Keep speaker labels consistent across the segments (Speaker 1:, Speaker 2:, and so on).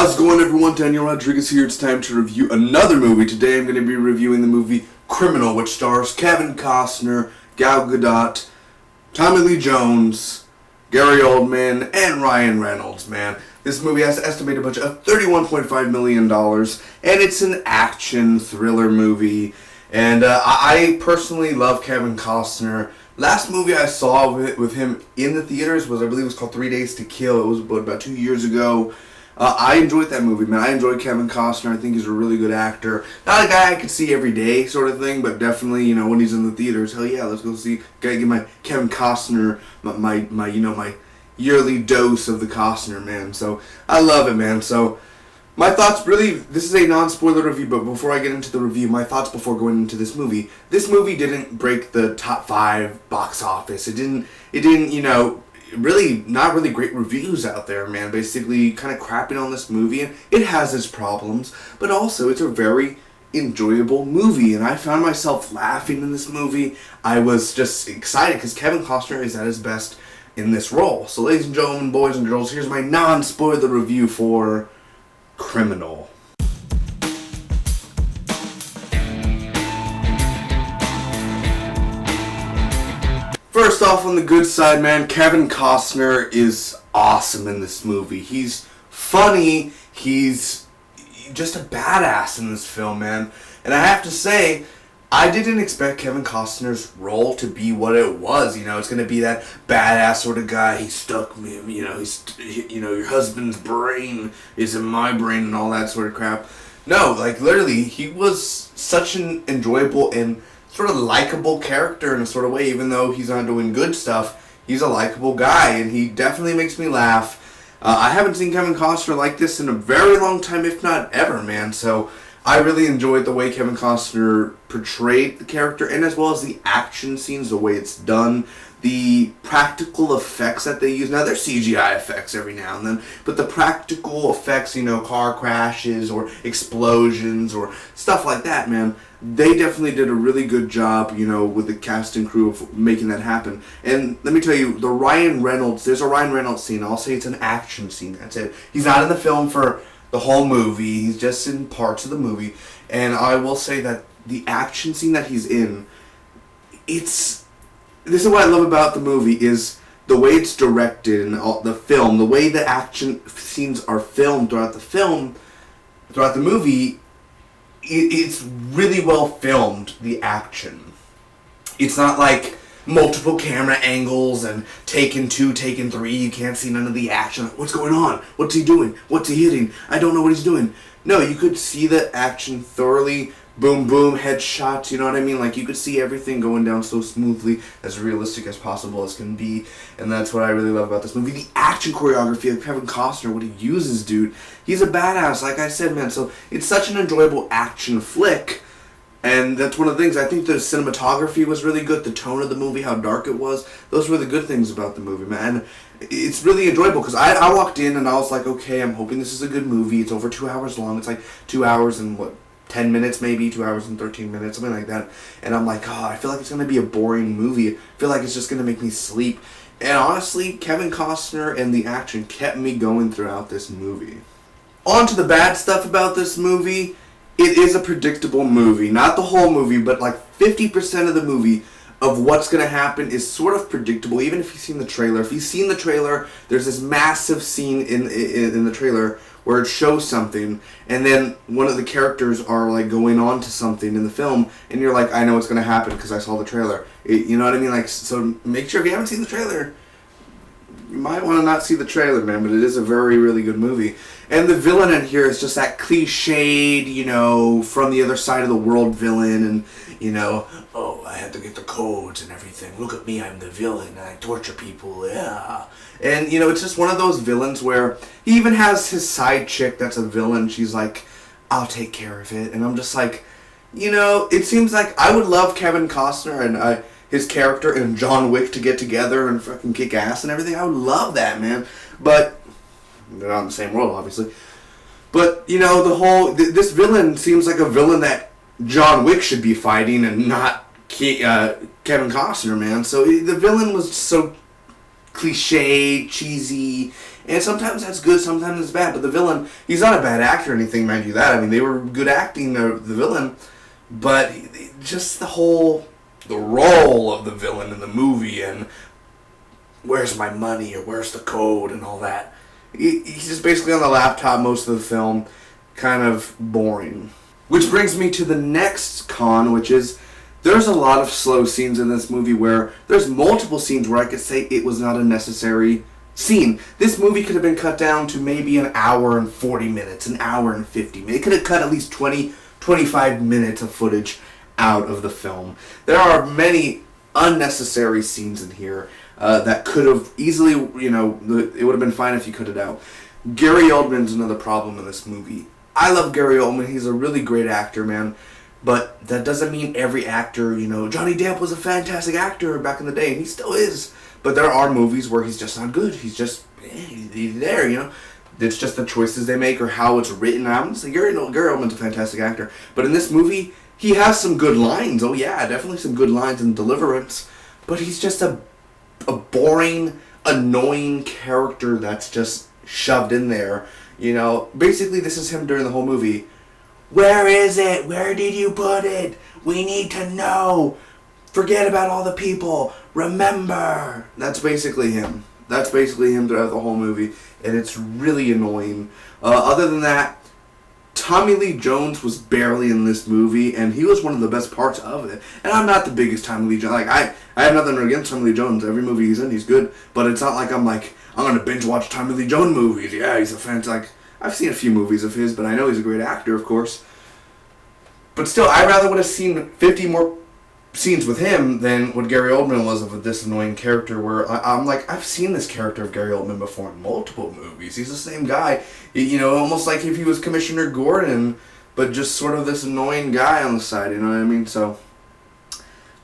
Speaker 1: How's it going, everyone? Daniel Rodriguez here. It's time to review another movie. Today I'm going to be reviewing the movie Criminal, which stars Kevin Costner, Gal Gadot, Tommy Lee Jones, Gary Oldman, and Ryan Reynolds, man. This movie has an estimated budget of $31.5 million, and it's an action thriller movie. And I personally love Kevin Costner. Last movie I saw with him in the theaters was, I believe it was called 3 Days to Kill. It was about 2 years ago. I enjoyed that movie, man. I enjoyed Kevin Costner. I think he's a really good actor. Not a guy I could see every day sort of thing, but definitely, you know, when he's in the theaters, hell yeah, let's go see. Gotta get my Kevin Costner, my yearly dose of the Costner, man. So, I love it, man. So, my thoughts, really, this is a non-spoiler review, but before I get into the review, my thoughts before going into this movie didn't break the top 5 box office. It didn't, you know, not really great reviews out there, man. Basically, kind of crapping on this movie, and it has its problems, but also it's a very enjoyable movie, and I found myself laughing in this movie. I was just excited because Kevin Costner is at his best in this role. So, ladies and gentlemen, boys and girls, here's my non-spoiler review for Criminal. First off, on the good side, man, Kevin Costner is awesome in this movie. He's funny. He's just a badass in this film, man. And I have to say, I didn't expect Kevin Costner's role to be what it was. You know, it's gonna be that badass sort of guy. He stuck me. You know, your husband's brain is in my brain and all that sort of crap. No, like literally, he was such an enjoyable and sort of likable character in a sort of way. Even though he's not doing good stuff, he's a likable guy, and he definitely makes me laugh. I haven't seen Kevin Costner like this in a very long time, if not ever, man. So I really enjoyed the way Kevin Costner portrayed the character, and as well as the action scenes, the way it's done, the practical effects that they use. Now, there's CGI effects every now and then, but the practical effects, you know, car crashes or explosions or stuff like that, man, they definitely did a really good job, you know, with the cast and crew of making that happen. And let me tell you, there's a Ryan Reynolds scene. I'll say it's an action scene. That's it. He's not in the film for the whole movie. He's just in parts of the movie. And I will say that the action scene that he's in, this is what I love about the movie, is the way it's directed and the film, the way the action scenes are filmed throughout the movie. It's really well filmed, the action. It's not like multiple camera angles and taken 2, taken 3, you can't see none of the action. What's going on? What's he doing? What's he hitting? I don't know what he's doing. No, you could see the action thoroughly. Boom, boom, headshots, you know what I mean? Like, you could see everything going down so smoothly, as realistic as possible as can be, and that's what I really love about this movie. The action choreography of Kevin Costner, what he uses, dude. He's a badass, like I said, man, so it's such an enjoyable action flick, and that's one of the things. I think the cinematography was really good, the tone of the movie, how dark it was. Those were the good things about the movie, man. It's really enjoyable, because I walked in and I was like, okay, I'm hoping this is a good movie. It's over 2 hours long. It's like 2 hours and 10 minutes maybe, 2 hours and 13 minutes, something like that. And I'm like, I feel like it's going to be a boring movie. I feel like it's just going to make me sleep. And honestly, Kevin Costner and the action kept me going throughout this movie. On to the bad stuff about this movie. It is a predictable movie. Not the whole movie, but like 50% of the movie of what's going to happen is sort of predictable, even if you've seen the trailer. If you've seen the trailer, there's this massive scene in the trailer where it shows something, and then one of the characters are like going on to something in the film, and you're like, I know what's going to happen because I saw the trailer. You know what I mean? Like, so make sure if you haven't seen the trailer, you might want to not see the trailer, man, but it is a very, really good movie. And the villain in here is just that cliched, you know, from the other side of the world villain, and, you know, oh, I had to get the codes and everything. Look at me, I'm the villain, and I torture people, yeah. And, you know, it's just one of those villains where he even has his side chick that's a villain. She's like, I'll take care of it. And I'm just like, you know, it seems like I would love Kevin Costner and his character and John Wick to get together and fucking kick ass and everything. I would love that, man. But they're not in the same world, obviously. But, you know, this villain seems like a villain that John Wick should be fighting and not Kevin Costner, man. So the villain was so cliche, cheesy, and sometimes that's good, sometimes it's bad. But the villain, he's not a bad actor or anything, mind you that. I mean, they were good acting, the villain, but just the role of the villain in the movie, and where's my money, or where's the code, and all that. He's just basically on the laptop most of the film, kind of boring. Which brings me to the next con, which is there's a lot of slow scenes in this movie where there's multiple scenes where I could say it was not a necessary scene. This movie could have been cut down to maybe an hour and 40 minutes, an hour and 50 minutes. It could have cut at least 25 minutes of footage out of the film. There are many unnecessary scenes in here that could have easily, it would have been fine if you cut it out. Gary Oldman's another problem in this movie. I love Gary Oldman. He's a really great actor, man. But that doesn't mean every actor, Johnny Depp was a fantastic actor back in the day, and he still is. But there are movies where he's just not good. He's just, he's there, It's just the choices they make or how it's written. I'm just like, Gary Oldman's a fantastic actor. But in this movie, he has some good lines. Oh yeah, definitely some good lines in Deliverance. But he's just a boring, annoying character that's just shoved in there. Basically this is him during the whole movie. Where is it? Where did you put it? We need to know. Forget about all the people. Remember. That's basically him. That's basically him throughout the whole movie. And it's really annoying. Other than that, Tommy Lee Jones was barely in this movie, and he was one of the best parts of it. And I'm not the biggest Tommy Lee Jones. I have nothing against Tommy Lee Jones. Every movie he's in, he's good. But it's not like I'm going to binge watch Tommy Lee Jones movies. Yeah, he's a fan. I've seen a few movies of his, but I know he's a great actor, of course. But still, I rather would have seen 50 more scenes with him than what Gary Oldman was of this annoying character where I'm like, I've seen this character of Gary Oldman before in multiple movies. He's the same guy. Almost like if he was Commissioner Gordon, but just sort of this annoying guy on the side, you know what I mean? So,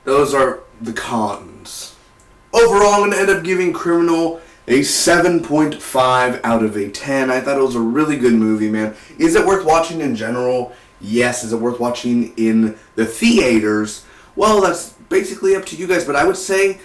Speaker 1: those are the cons. Overall, I'm going to end up giving Criminal a 7.5 out of a 10. I thought it was a really good movie, man. Is it worth watching in general? Yes. Is it worth watching in the theaters? Well, that's basically up to you guys, but I would say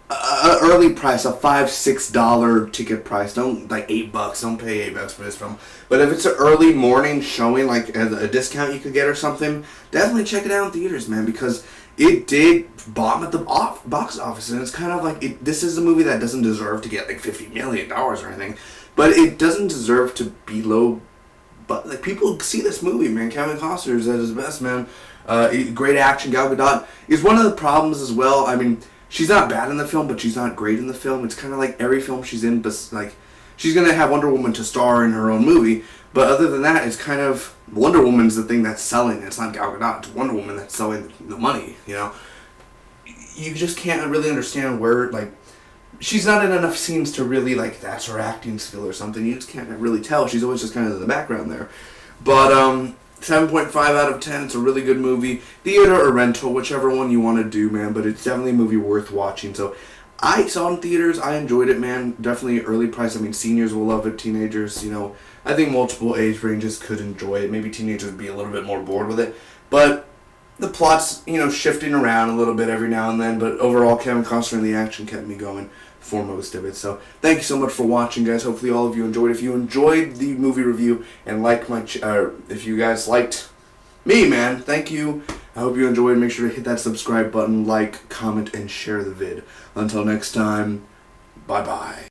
Speaker 1: an early price, a $5-6 ticket price. Don't, $8. Don't pay $8 for this film. But if it's an early morning showing, a discount you could get or something, definitely check it out in theaters, man, because it did bomb at the box office, and it's kind of like, this is a movie that doesn't deserve to get $50 million or anything, but it doesn't deserve to be low, but people see this movie, man. Kevin Costner is at his best, man. Great action. Gal Gadot is one of the problems as well. I mean, she's not bad in the film, but she's not great in the film. It's kind of like every film she's in, but she's going to have Wonder Woman to star in her own movie, but other than that, it's kind of, Wonder Woman's the thing that's selling. It's not Gal Gadot. It's Wonder Woman that's selling the money, You just can't really understand where, she's not in enough scenes to really, that's her acting skill or something. You just can't really tell. She's always just kind of in the background there. But, 7.5 out of 10. It's a really good movie. Theater or rental, whichever one you want to do, man. But it's definitely a movie worth watching. So, I saw it in theaters. I enjoyed it, man. Definitely early price. I mean, seniors will love it. Teenagers, I think multiple age ranges could enjoy it. Maybe teenagers would be a little bit more bored with it. But the plot's, shifting around a little bit every now and then. But overall, Kevin Costner and the action kept me going for most of it. So thank you so much for watching, guys. Hopefully all of you enjoyed. If you enjoyed the movie review and like if you guys liked me, man, thank you. I hope you enjoyed. Make sure to hit that subscribe button, comment, and share the vid. Until next time, bye-bye.